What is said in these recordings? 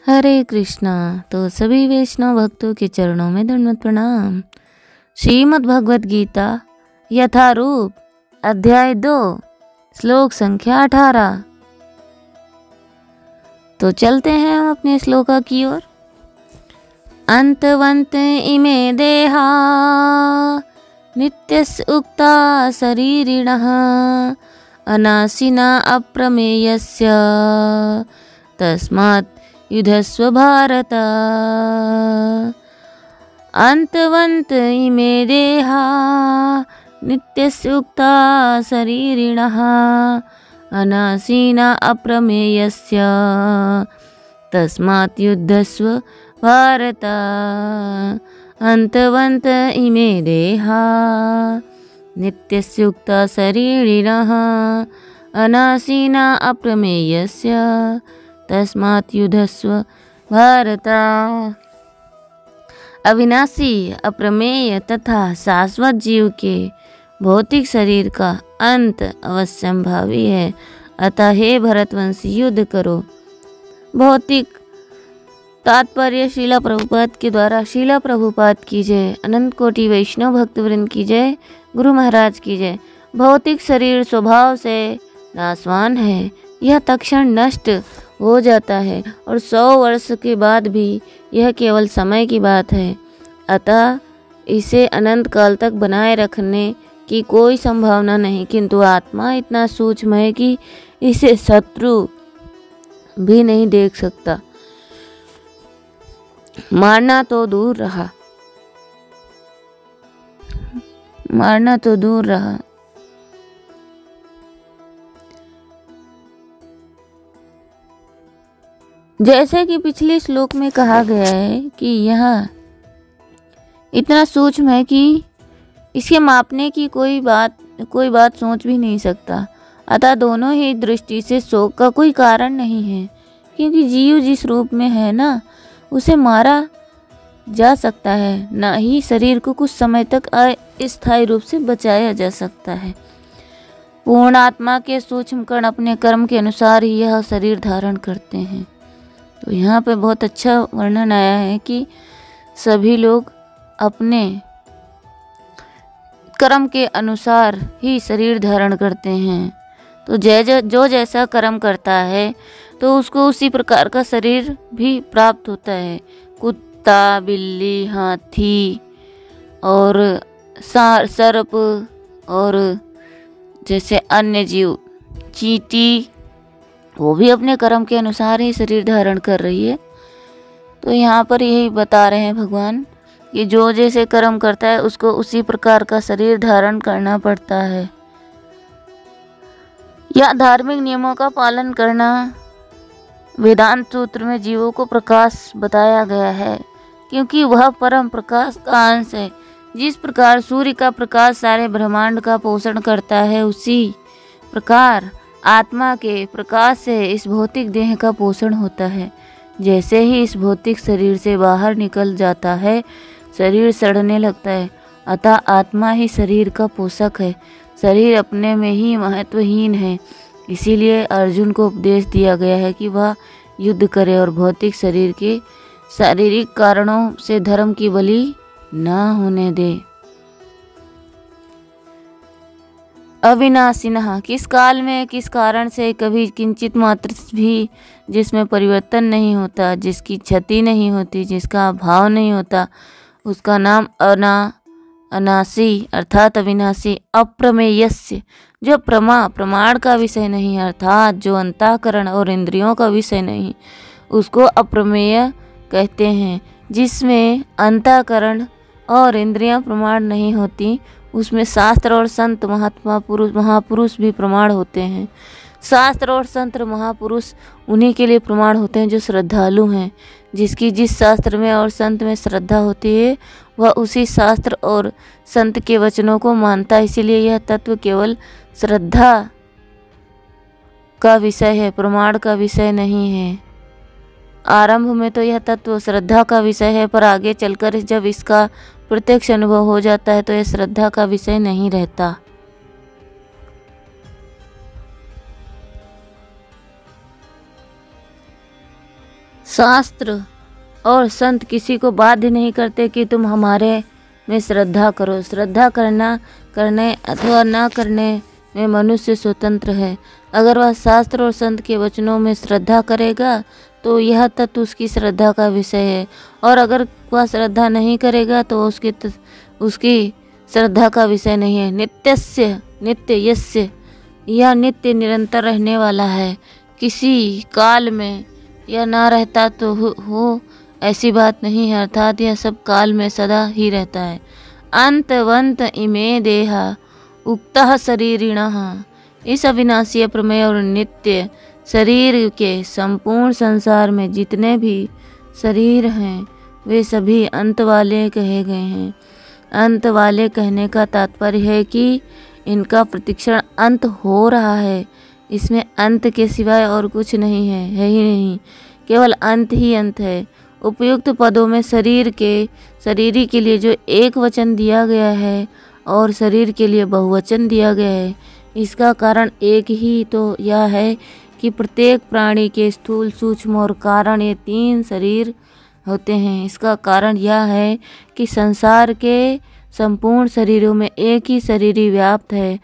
हरे कृष्णा। तो सभी वैष्णव भक्तों के चरणों में दंडवत प्रणाम। श्रीमद् भगवत गीता यथारूप अध्याय 2 श्लोक संख्या 18। तो चलते हैं हम अपने श्लोका की ओर। अंतवंत इमे देहा नित्यस्य उक्ता शरीरिणः अनाशिना अप्रमेयस्य तस्मात् युधस्व भारत। अंतवंत इमे देहा नित्यस्य उक्ता शरीरिणः अनाशिना अप्रमेयस्य तस्मात् युद्धस्व भारत। अंतवंत इमे देहा नित्यस्य उक्ता शरीरिणः अनाशिना अप्रमेयस्य तस्मात् युधस्व भारत। अविनाशी अप्रमेय तथा शाश्वत जीव के भौतिक शरीर का अंत अवश्यंभावी है, अतः हे भरतवंशी युद्ध करो। भौतिक तात्पर्य शिला प्रभुपाद के द्वारा। शिला प्रभुपाद की जय। अनंत कोटि वैष्णव भक्तवृंद की जय। गुरु महाराज की जय। भौतिक शरीर स्वभाव से नाशवान है, यह तत्क्षण नष्ट हो जाता है और 100 वर्ष के बाद भी यह केवल समय की बात है, अतः इसे अनंत काल तक बनाए रखने की कोई संभावना नहीं। किंतु आत्मा इतना सूक्ष्म है कि इसे शत्रु भी नहीं देख सकता। मारना तो दूर रहा, मारना तो दूर रहा, जैसे कि पिछले श्लोक में कहा गया है कि यह इतना सूक्ष्म है कि इसे मापने की कोई बात सोच भी नहीं सकता। अतः दोनों ही दृष्टि से शोक का कोई कारण नहीं है, क्योंकि जीव जिस रूप में है ना, उसे मारा जा सकता है, ना ही शरीर को कुछ समय तक अस्थायी रूप से बचाया जा सकता है। पूर्ण आत्मा के सूक्ष्म कण अपने कर्म के अनुसार ही यह शरीर धारण करते हैं। तो यहाँ पे बहुत अच्छा वर्णन आया है कि सभी लोग अपने कर्म के अनुसार ही शरीर धारण करते हैं। तो जो जैसा कर्म करता है तो उसको उसी प्रकार का शरीर भी प्राप्त होता है। कुत्ता, बिल्ली, हाथी और सर्प और जैसे अन्य जीव, चींटी, वो भी अपने कर्म के अनुसार ही शरीर धारण कर रही है। तो यहाँ पर यही बता रहे हैं भगवान कि जो जैसे कर्म करता है उसको उसी प्रकार का शरीर धारण करना पड़ता है। यह धार्मिक नियमों का पालन करना वेदांत सूत्र में जीवों को प्रकाश बताया गया है, क्योंकि वह परम प्रकाश का अंश है। जिस प्रकार सूर्य का प्रकाश सारे ब्रह्मांड का पोषण करता है, उसी प्रकार आत्मा के प्रकाश से इस भौतिक देह का पोषण होता है। जैसे ही इस भौतिक शरीर से बाहर निकल जाता है, शरीर सड़ने लगता है, अतः आत्मा ही शरीर का पोषक है। शरीर अपने में ही महत्वहीन है, इसीलिए अर्जुन को उपदेश दिया गया है कि वह युद्ध करे और भौतिक शरीर के शारीरिक कारणों से धर्म की बलि ना होने दे। अविनाशिनः, किस काल में किस कारण से कभी किंचित मात्र भी जिसमें परिवर्तन नहीं होता, जिसकी क्षति नहीं होती, जिसका अभाव नहीं होता, उसका नाम अनाशी अर्थात अविनाशी। अप्रमेयस्य, जो प्रमाण का विषय नहीं, अर्थात जो अंतःकरण और इंद्रियों का विषय नहीं, उसको अप्रमेय कहते हैं। जिसमें अंतःकरण और इंद्रियां प्रमाण नहीं होती, उसमें शास्त्र और संत महापुरुष भी प्रमाण होते हैं। शास्त्र और संत महापुरुष उन्हीं के लिए प्रमाण होते हैं जो श्रद्धालु हैं। जिसकी जिस शास्त्र में और संत में श्रद्धा होती है, वह उसी शास्त्र और संत के वचनों को मानता है। इसीलिए यह तत्व केवल श्रद्धा का विषय है, प्रमाण का विषय नहीं है। आरंभ में तो यह तत्व श्रद्धा का विषय है, पर आगे चलकर जब इसका प्रत्यक्ष अनुभव हो जाता है तो यह श्रद्धा का विषय नहीं रहता। शास्त्र और संत किसी को बाध्य नहीं करते कि तुम हमारे में श्रद्धा करो। श्रद्धा करने अथवा ना करने में मनुष्य स्वतंत्र है। अगर वह शास्त्र और संत के वचनों में श्रद्धा करेगा तो यह तत्व उसकी श्रद्धा का विषय है, और अगर वह श्रद्धा नहीं करेगा तो उसकी श्रद्धा का विषय नहीं है। नित्य यस्य, यह नित्य निरंतर रहने वाला है, किसी काल में यह ना रहता तो हो ऐसी बात नहीं है, अर्थात यह सब काल में सदा ही रहता है। अंतवंत इमे देहा उक्तः शरीरिणः, इस अविनाशी अप्रमेय और नित्य शरीर के संपूर्ण संसार में जितने भी शरीर हैं वे सभी अंत वाले कहे गए हैं। अंत वाले कहने का तात्पर्य है कि इनका प्रतिक्षण अंत हो रहा है, इसमें अंत के सिवाय और कुछ नहीं है ही नहीं, केवल अंत ही अंत है। उपयुक्त पदों में शरीरी के लिए जो एक वचन दिया गया है और शरीर के लिए बहुवचन दिया गया है, इसका कारण एक ही तो यह है कि प्रत्येक प्राणी के स्थूल, सूक्ष्म और कारण ये 3 शरीर होते हैं। इसका कारण यह है कि संसार के संपूर्ण शरीरों में एक ही शरीर व्याप्त है,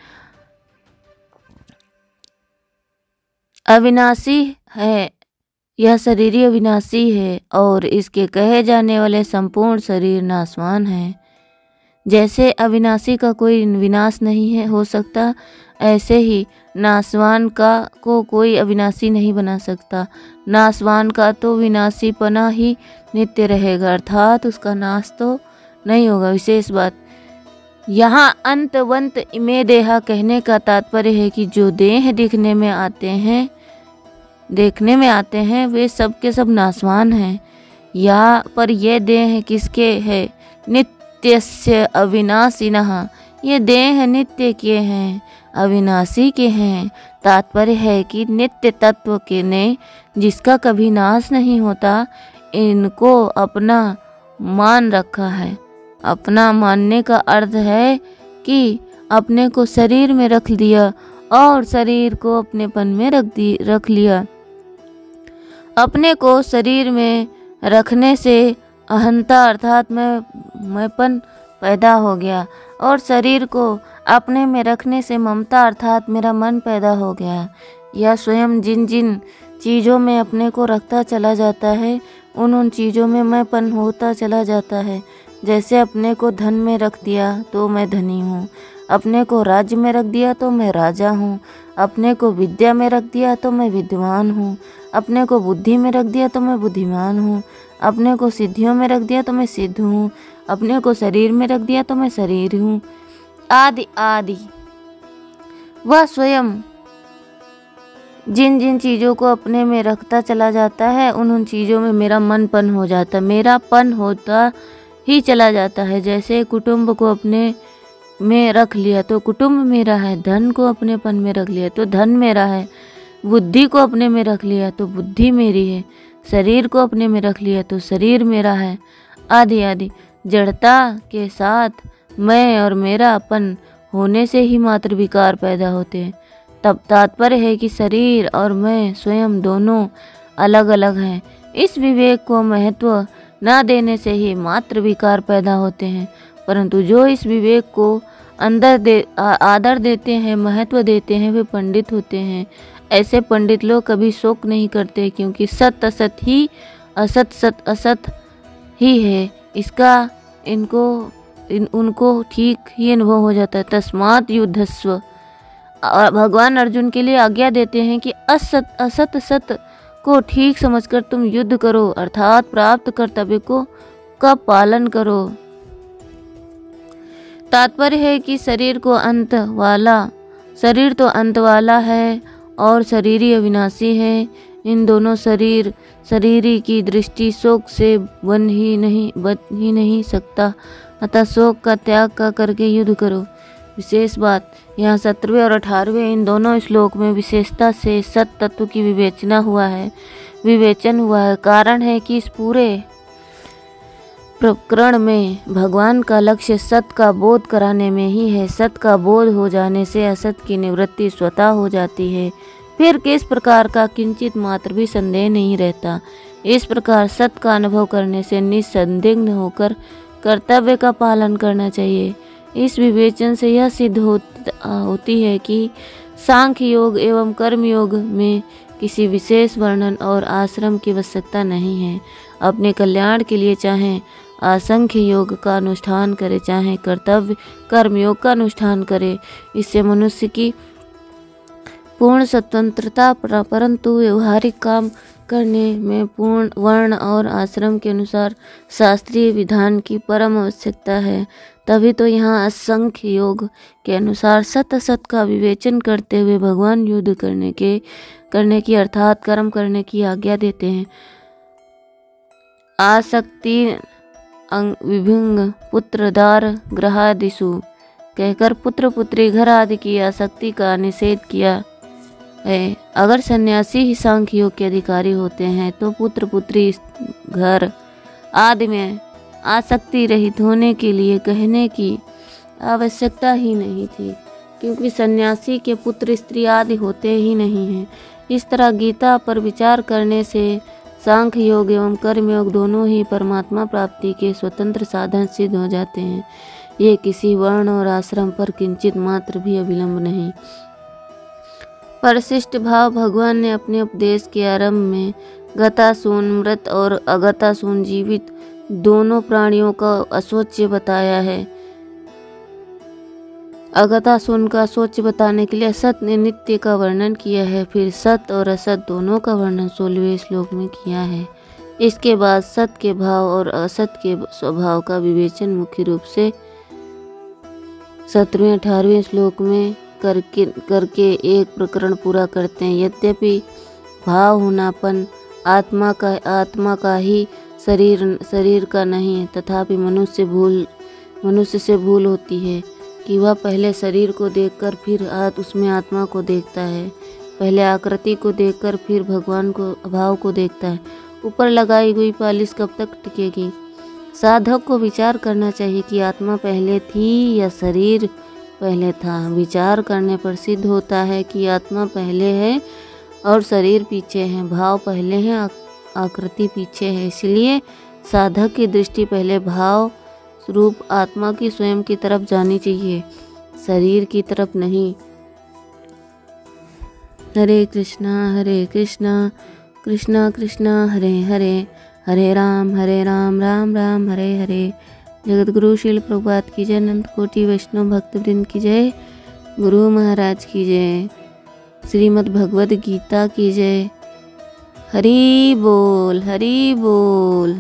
अविनाशी है। यह शरीर अविनाशी है और इसके कहे जाने वाले संपूर्ण शरीर नाशवान है। जैसे अविनाशी का कोई विनाश नहीं हो सकता, ऐसे ही नाशवान को कोई अविनाशी नहीं बना सकता। नाशवान का तो विनाशीपना ही नित्य रहेगा, अर्थात उसका नाश तो नहीं होगा। विशेष बात यहाँ अंतवंत इमे देहा कहने का तात्पर्य है कि जो देह देखने में आते हैं वे सब के सब नाशवान हैं। यहाँ पर यह देह किसके है? नित्यस्य अविनाशिनः, ये देह नित्य के हैं, अविनाशी के हैं। तात्पर्य है कि नित्य तत्व के ने जिसका कभी नाश नहीं होता, इनको अपना मान रखा है। अपना मानने का अर्थ है कि अपने को शरीर में रख दिया और शरीर को अपनेपन में रख लिया। अपने को शरीर में रखने से अहंता अर्थात मैंपन पैदा हो गया, और शरीर को अपने में रखने से ममता अर्थात मेरा मन पैदा हो गया। यह स्वयं जिन जिन चीज़ों में अपने को रखता चला जाता है उन चीज़ों में मैंपन होता चला जाता है। जैसे अपने को धन में रख दिया तो मैं धनी हूँ, अपने को राज्य में रख दिया तो मैं राजा हूँ, अपने को विद्या में रख दिया तो मैं विद्वान हूँ, अपने को बुद्धि में रख दिया तो मैं बुद्धिमान हूँ, अपने को सिद्धियों में रख दिया तो मैं सिद्ध हूँ, अपने को शरीर में रख दिया तो मैं शरीर हूँ, आदि आदि। वह स्वयं जिन जिन चीज़ों को अपने में रखता चला जाता है उन चीज़ों में मेरा मनपन हो जाता, मेरा पन होता ही चला जाता है। जैसे कुटुंब को अपने में रख लिया तो कुटुंब मेरा है, धन को अपनेपन में रख लिया तो धन मेरा है, बुद्धि को अपने में रख लिया तो बुद्धि मेरी है, शरीर को अपने में रख लिया तो शरीर मेरा है, आदि आदि। जड़ता के साथ मैं और मेरा अपन होने से ही मात्र विकार पैदा होते हैं। तब तात्पर्य है कि शरीर और मैं स्वयं दोनों अलग अलग हैं। इस विवेक को महत्व न देने से ही मात्र विकार पैदा होते हैं, परंतु जो इस विवेक को आदर देते हैं, महत्व देते हैं, वे पंडित होते हैं। ऐसे पंडित लोग कभी शोक नहीं करते, क्योंकि सत असत ही असत सत असत ही है, इसका उनको ठीक ही अनुभव हो जाता है। तस्मात् युद्धस्व, भगवान अर्जुन के लिए आज्ञा देते हैं कि असत सत को ठीक समझकर तुम युद्ध करो, अर्थात प्राप्त कर्तव्य का पालन करो। तात्पर्य है कि शरीर तो अंत वाला है और शरीरी अविनाशी है। इन दोनों शरीरी की दृष्टि शोक से बन ही नहीं सकता, अतः शोक का त्याग करके युद्ध करो। विशेष बात यहाँ 17वें और 18वें इन दोनों श्लोक में विशेषता से सत तत्व की विवेचन हुआ है। कारण है कि इस पूरे प्रकरण में भगवान का लक्ष्य सत का बोध कराने में ही है। सत का बोध हो जाने से असत की निवृत्ति स्वतः हो जाती है, फिर किस प्रकार का किंचित मात्र भी संदेह नहीं रहता। इस प्रकार सत्य का अनुभव करने से निसंदिग्ध होकर कर्तव्य का पालन करना चाहिए। इस विवेचन से यह सिद्ध होती है कि सांख्य योग एवं कर्म योग में किसी विशेष वर्णन और आश्रम की आवश्यकता नहीं है। अपने कल्याण के लिए चाहे असंख्य योग का अनुष्ठान करे, चाहे कर्तव्य कर्म योग का अनुष्ठान करे, इससे मनुष्य की पूर्ण स्वतंत्रता, परंतु व्यवहारिक काम करने में पूर्ण वर्ण और आश्रम के अनुसार शास्त्रीय विधान की परम आवश्यकता है। तभी तो यहाँ असंख्य योग के अनुसार सत असत का विवेचन करते हुए भगवान युद्ध करने की अर्थात कर्म करने की आज्ञा देते हैं। आसक्ति विभिन्न पुत्रदार ग्रहादिषु कहकर पुत्र पुत्री घर आदि की आसक्ति का निषेध किया है। अगर सन्यासी ही सांख्य योग के अधिकारी होते हैं तो पुत्र पुत्री घर आदि में आसक्ति रहित होने के लिए कहने की आवश्यकता ही नहीं थी, क्योंकि सन्यासी के पुत्र स्त्री आदि होते ही नहीं हैं। इस तरह गीता पर विचार करने से सांख्य योग एवं कर्म योग दोनों ही परमात्मा प्राप्ति के स्वतंत्र साधन सिद्ध हो जाते हैं। ये किसी वर्ण और आश्रम पर किंचित मात्र भी अविलंब नहीं। परिशिष्ट भाव भगवान ने अपने उपदेश के आरंभ में गतासून मृत और अगतासून जीवित दोनों प्राणियों का असोच्य बताया है। अगतासून का असोच्य बताने के लिए असत ने नित्य का वर्णन किया है, फिर सत और असत दोनों का वर्णन 16वें श्लोक में किया है। इसके बाद सत के भाव और असत के स्वभाव का विवेचन मुख्य रूप से 17वें 18वें श्लोक में करके एक प्रकरण पूरा करते हैं। यद्यपि भाव होनापन आत्मा का ही शरीर का नहीं है, तथापि मनुष्य से भूल होती है कि वह पहले शरीर को देखकर फिर उसमें आत्मा को देखता है, पहले आकृति को देखकर फिर भगवान को भाव को देखता है। ऊपर लगाई हुई पालिश कब तक टिकेगी? साधक को विचार करना चाहिए कि आत्मा पहले थी या शरीर पहले था। विचार करने पर सिद्ध होता है कि आत्मा पहले है और शरीर पीछे है, भाव पहले है, आकृति पीछे है। इसलिए साधक की दृष्टि पहले भाव रूप आत्मा की स्वयं की तरफ जानी चाहिए, शरीर की तरफ नहीं। हरे कृष्णा कृष्णा कृष्णा हरे हरे, हरे राम राम राम हरे हरे। जगत गुरु श्रील प्रभुपाद की जय, अनंत कोटि वैष्णव भक्त वृंद की जय, गुरु महाराज की जय, श्रीमद् भगवद गीता की जय। हरि बोल हरि बोल।